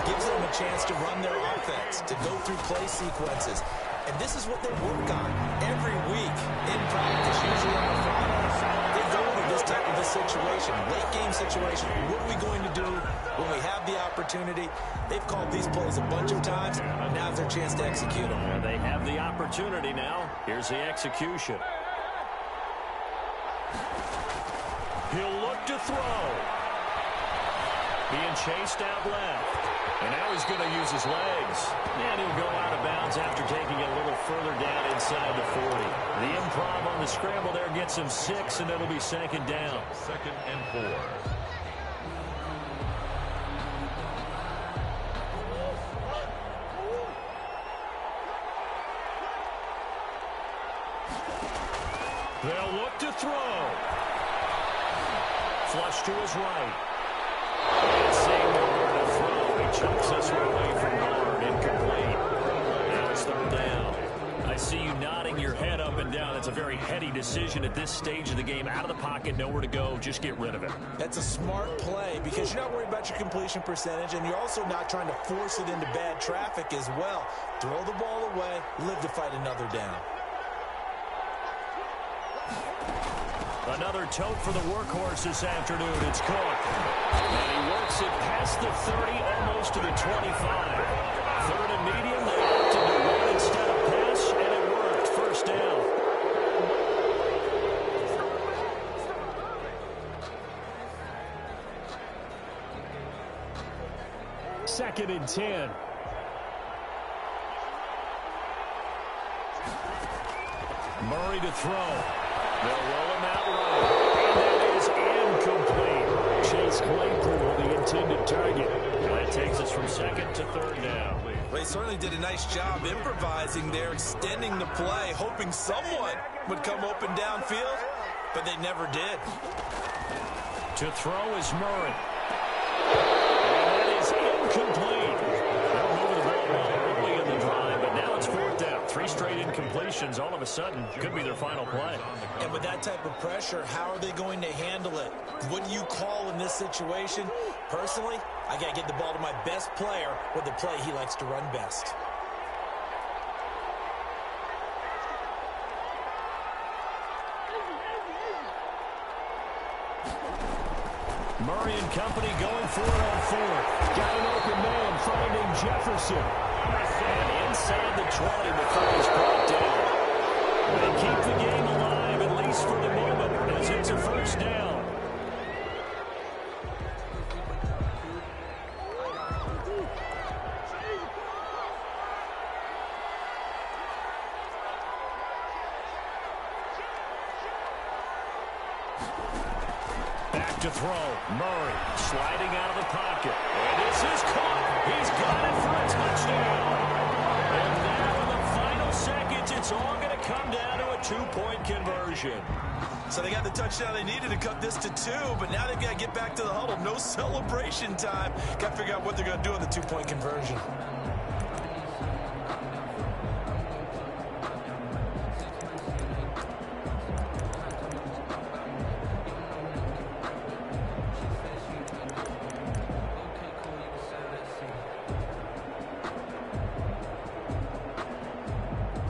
gives them a chance to run their offense, to go through play sequences. And this is what they work on every week in practice, usually on a Friday. They go into this type of a situation, late game situation. What are we going to do when we have the opportunity? They've called these plays a bunch of times. Now's their chance to execute them. And they have the opportunity now. Here's the execution. He'll look to throw. Being chased out left. And now he's going to use his legs. And he'll go out of bounds after taking it a little further down inside the 40. The improv on the scramble there gets him 6, and it'll be 2nd down. 2nd and 4. They'll look to throw. Flush to his right. And Seymour to throw. He chunks this one away from guard. Incomplete. Now it's 3rd down. I see you nodding your head up and down. That's a very heady decision at this stage of the game. Out of the pocket, nowhere to go. Just get rid of it. That's a smart play because you're not worried about your completion percentage, and you're also not trying to force it into bad traffic as well. Throw the ball away, live to fight another down. Another tote for the workhorse this afternoon. It's Cook. And he works it past the 30, almost to the 25. Third and medium, they opted to run instead of pass, and it worked. First down. Second and 10. Murray to throw. They'll roll him out right. And that is incomplete. Chase Claypool, the intended target. And that takes us from second to third down. Well, he certainly did a nice job improvising there, extending the play, hoping someone would come open downfield, but they never did. To throw is Murray. And that is incomplete. They're moving the ball well early in the drive, but now it's fourth down. 3 straight incompletions all of a sudden could be their final play. And with that type of pressure, how are they going to handle it? What do you call in this situation? Personally, I got to get the ball to my best player with the play he likes to run best. Murray and company going for it on fourth. Got an open man finding Jefferson. And inside the 20 before he's brought down. They keep the game alive, at least for the moment, as it's a first down. Back to throw. Murray sliding out of the pocket. And this is caught. He's got it for a touchdown. And now in the final seconds, it's all going to come down to a 2-point conversion. So they got the touchdown they needed to cut this to 2, but now they've got to get back to the huddle. No celebration time. Got to figure out what they're going to do on the 2-point conversion.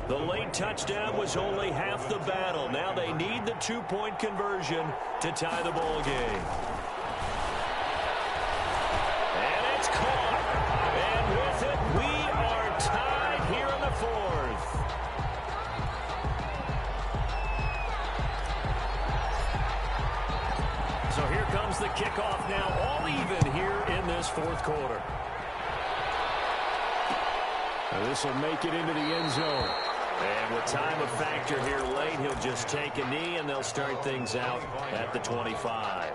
The late touchdown was only half the battle. Now they need the 2-point conversion to tie the ball game. And it's caught. And with it, we are tied here in the fourth. So here comes the kickoff now, all even here in this fourth quarter. This will make it into the end zone. And with time a factor here late, he'll just take a knee, and they'll start things out at the 25.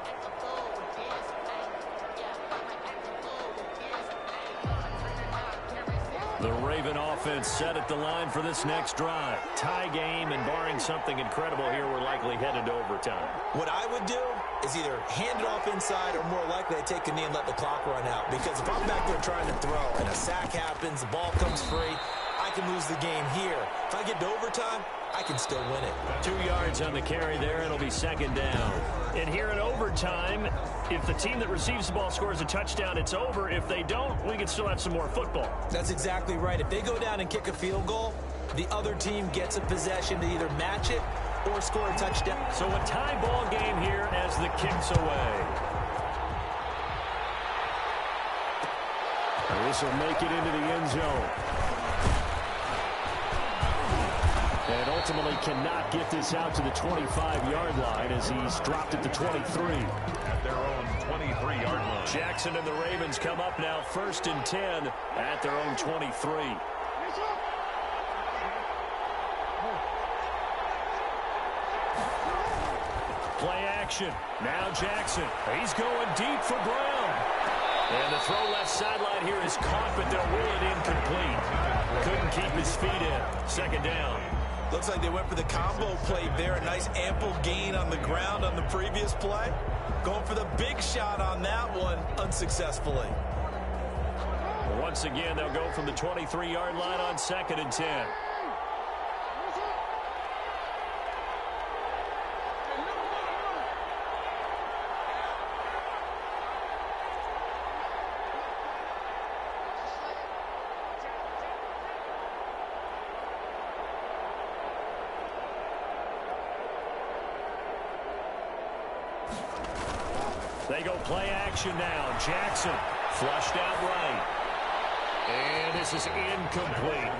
The Raven offense set at the line for this next drive. Tie game, and barring something incredible here, we're likely headed to overtime. What I would do is either hand it off inside or more likely I take a knee and let the clock run out. Because if I'm back there trying to throw and a sack happens, the ball comes free, I can lose the game here. If I get to overtime, I can still win it. 2 yards on the carry there. It'll be second down. And here in overtime, if the team that receives the ball scores a touchdown, it's over. If they don't, we can still have some more football. That's exactly right. If they go down and kick a field goal, the other team gets a possession to either match it or score a touchdown. So a tie ball game here as the kick's away. And this will make it into the end zone. And ultimately cannot get this out to the 25-yard line as he's dropped at the 23. At their own 23-yard line. Jackson and the Ravens come up now 1st and 10 at their own 23. Play action. Now Jackson. He's going deep for Brown. And the throw left sideline here is caught, but they'll rule it incomplete. Couldn't keep his feet in. Second down. Looks like they went for the combo play there. A nice ample gain on the ground on the previous play. Going for the big shot on that one unsuccessfully. Once again, they'll go from the 23-yard line on 2nd and 10. They go play action now. Jackson flushed out right. And this is incomplete.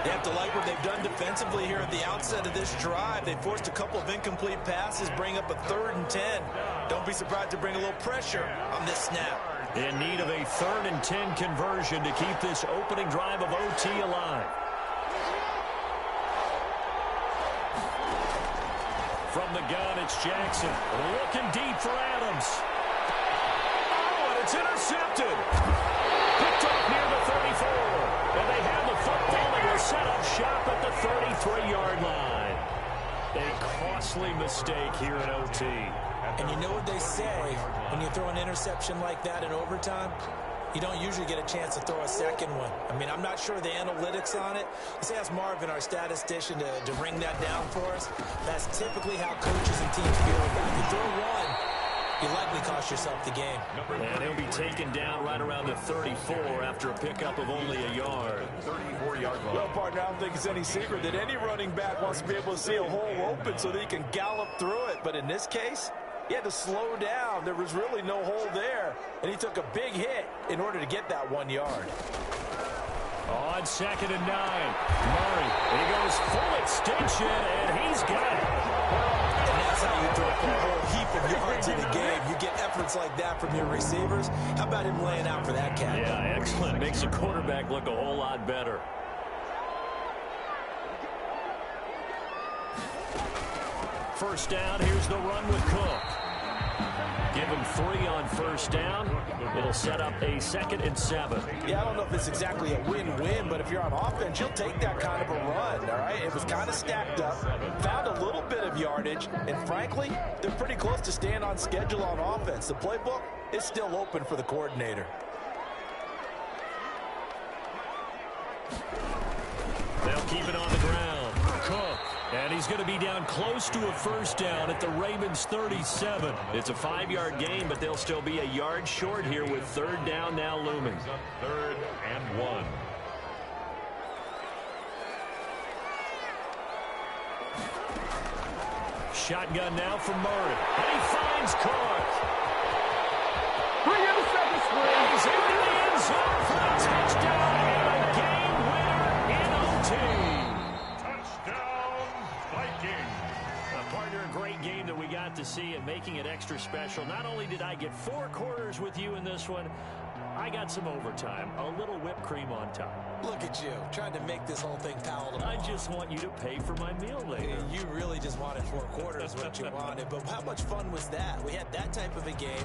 They have to like what they've done defensively here at the outset of this drive. They forced a couple of incomplete passes, bring up a 3rd and 10. Don't be surprised to bring a little pressure on this snap. In need of a 3rd and 10 conversion to keep this opening drive of OT alive. From the gun, it's Jackson. Looking deep for Adams. Oh, and it's intercepted. Picked off near the 34. And they have the football and will set up shop at the 33-yard line. A costly mistake here in OT. And you know what they say, when you throw an interception like that in overtime, you don't usually get a chance to throw a second one. I mean, I'm not sure the analytics on it. Let's ask Marvin, our statistician, to bring that down for us. That's typically how coaches and teams feel about it. If you throw one, you likely cost yourself the game. And he'll be taken down right around the 34 after a pickup of only a yard. 34-yard line. Well, partner, I don't think it's any secret that any running back wants to be able to see a hole open so that he can gallop through it. But in this case, he had to slow down. There was really no hole there. And he took a big hit in order to get that 1 yard. On 2nd and 9, Murray. He goes full extension, and he's got it. And that's how you throw a whole heap of yards in a game. You get efforts like that from your receivers. How about him laying out for that cat? Yeah, excellent. Makes the quarterback look a whole lot better. First down, here's the run with Cook. Give him 3 on first down. It'll set up a 2nd and 7. Yeah, I don't know if it's exactly a win-win, but if you're on offense, you'll take that kind of a run, all right? It was kind of stacked up, found a little bit of yardage, and frankly, they're pretty close to staying on schedule on offense. The playbook is still open for the coordinator. They'll keep it on the ground. Cook. And he's going to be down close to a first down at the Ravens' 37. It's a 5-yard gain, but they'll still be a yard short here with 3rd down now looming. 3rd and 1. Shotgun now from Murray. And he finds Cook. Bring in the second screen. He's into the end zone for a touchdown and a game winner in OT. Partner, a great game that we got to see and making it extra special. Not only did I get 4 quarters with you in this one, I got some overtime, a little whipped cream on top. Look at you, trying to make this whole thing palatable. I just want you to pay for my meal later. You really just wanted 4 quarters what you wanted, but how much fun was that? We had that type of a game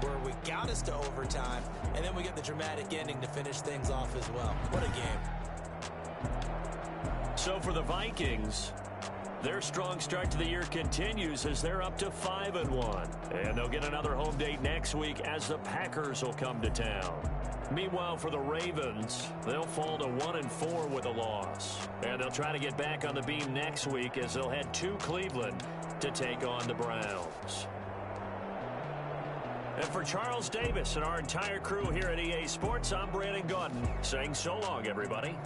where we got us to overtime, and then we get the dramatic ending to finish things off as well. What a game. So for the Vikings, their strong start to the year continues as they're up to 5-1. And they'll get another home date next week as the Packers will come to town. Meanwhile, for the Ravens, they'll fall to 1-4 with a loss. And they'll try to get back on the beam next week as they'll head to Cleveland to take on the Browns. And for Charles Davis and our entire crew here at EA Sports, I'm Brandon Gaudin saying so long, everybody.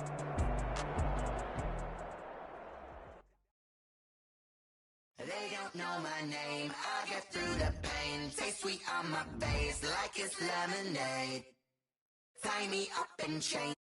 They don't know my name, I get through the pain. Taste sweet on my face like it's lemonade. Tie me up and chain.